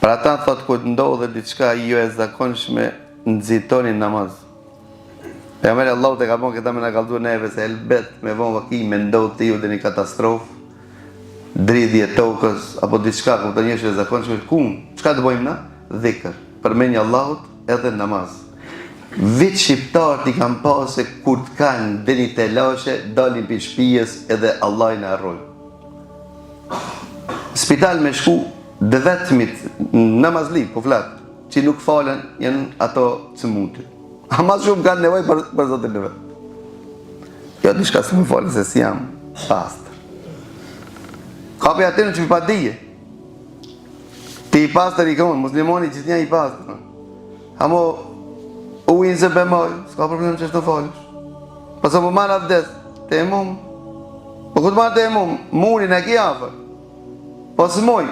Për ata thot ku të ndodhe diçka jo e zakonshme, nxitoni namaz. Pejgamberi Allahu te ka bon këta me na kallzu neve se elbet me von vaki me ndodh të ju dhe një katastrofë, dridhje tokës apo diçka ku të njësh e zakonshme, ku çka të bëjmë na? Dhikr, përmendje Allahut edhe namaz. Vit shqiptarët i kanë pasë se kur të kanë dhe një telashe, dalin për shpijes edhe Allah i në arrojë. Spital me shku, dhe vetëmit namazlik, po flatë, që nuk falen, janë ato cëmutit. A mas shumë kanë nevoj për zotën në vetë. Jo, dishka se më falen, se si jam pastër. Ka për atërën që për pa dije. Ti i pastër i konë, muslimoni që t'nja i pastër. Amo, ujnë se bëmoj, s'ka problem që është të falësh. Pasë më marë abdes, te e mumë. Po këtë marë te e mumë, murin e ki afer. Po së moj,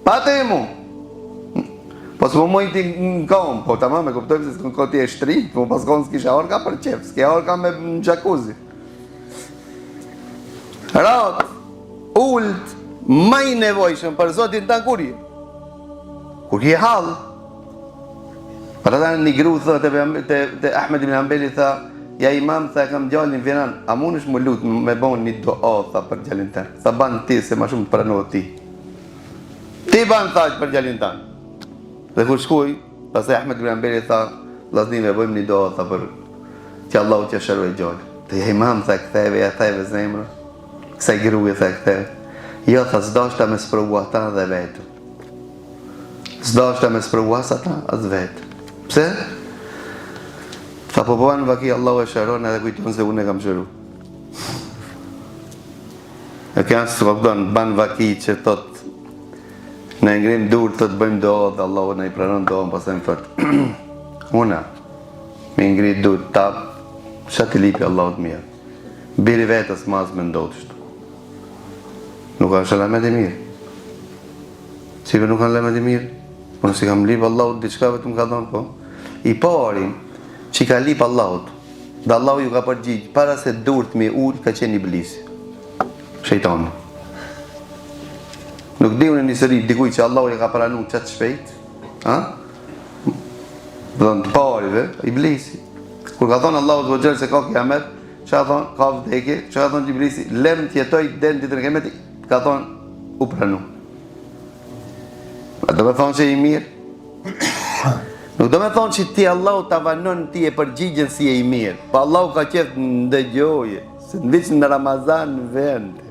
pa te e mumë. Po së më moj ti në kam, po ta ma me kuptojmë se s'kën ti e shtri, po pas konë s'kisha orka për qef, s'ke orka me në gjakuzi. Ratë, ullët, maj nevojshëm për zotin të kur je. Kur je halë. Për ata një gru të Ahmed ibn Hanbeli tha, ja imam, tha kam gjallin vjenan, a mund është më lutë me bon një doa, tha për gjallin tanë. Tha banë ti se ma shumë të pranohet ti. Ti banë thaq për gjallin tanë. Dhe kur shkuj, pasaj Ahmed ibn Hanbeli tha, lasni me bëjmë një doa, tha për që Allahu që shërve gjallin. Dhe ja imam, tha këtheve, ja theve zemrë, kësaj gruje, tha këtheve. Jo, tha s'dashta me sprovu ata dhe vetë. S'dashta me sprovu ata as vetë. Pse? Tha po banë vaki Allahu e shëron edhe kujton se unë e kam shëru. E kënë së këpëton banë vaki që thot në ngrim dur të bëjmë doa dhe Allahu në i pranon doa në pasem thot una me ngrit dur tap shati lipi Allahu të mirë. Biri vetës mas me ndodhë shtu. Nuk kanë shalamet e mirë. Sive nuk kanë lamet e mirë. Po nësi kam lipë Allahut, diçka vetëm ka thonë, po. I parin, që ka lipë Allahut, dhe Allahu ju ka përgjigjë, para se durët me ullë, ka qenë iblisi. Shejtani. Nuk di unë një sëri, dikuj që Allahu ju ka pranu qatë shpejt, dhe në të parive, iblisi. Kur ka thonë Allahu të vëgjërë se ka kiamet, që ka thonë, ka vdekje, që ka thonë iblisi, lem të jetoj, den të të në kemet, ka thonë, u pranu. Do me thonë që i mirë. Nuk do me thonë që ti Allahu të avanon ti e përgjigjen si e i mirë. Pa Allahu ka qeftë në ndëgjoje. Se në veç në Ramazan në vende.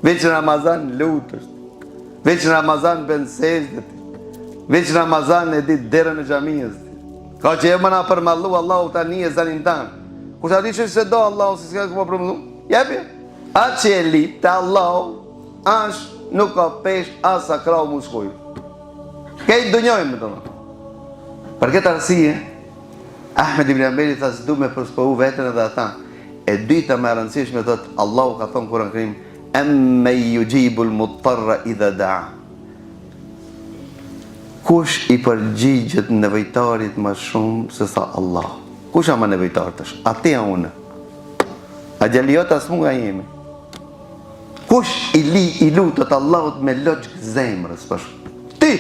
Veç në Ramazan në lutës. Veç në Ramazan në bensejtët. Veç në Ramazan në ditë derën e gjamiës. Ka që e më na përmallu Allahu ta një e zanin tanë. Kur sa di që se do Allahu si s'ka këma përmallu. Jepje. Atë që e lip të Allahu ashtë nuk ka pesh asa krau muskojë. Kejtë dënjojmë me të në. Për këtë arsije, Ahmed ibn Hanbeli tha s'du me përspohu vetën edhe ata. E dyta me rëndësishme thot, Allahu ka thonë Kur'an Kerim, emme ju gjibul mutarra idha da'a. Kush i përgjigjet nevojtarit më shumë se sa Allah? Kush ama nevojtarit është? Ati a une. A gjeliot as mu nga jemi. Kush i lutët Allahut me logjik zemrës për shumë? Ti!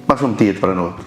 Ma shumë ti e të pranohet.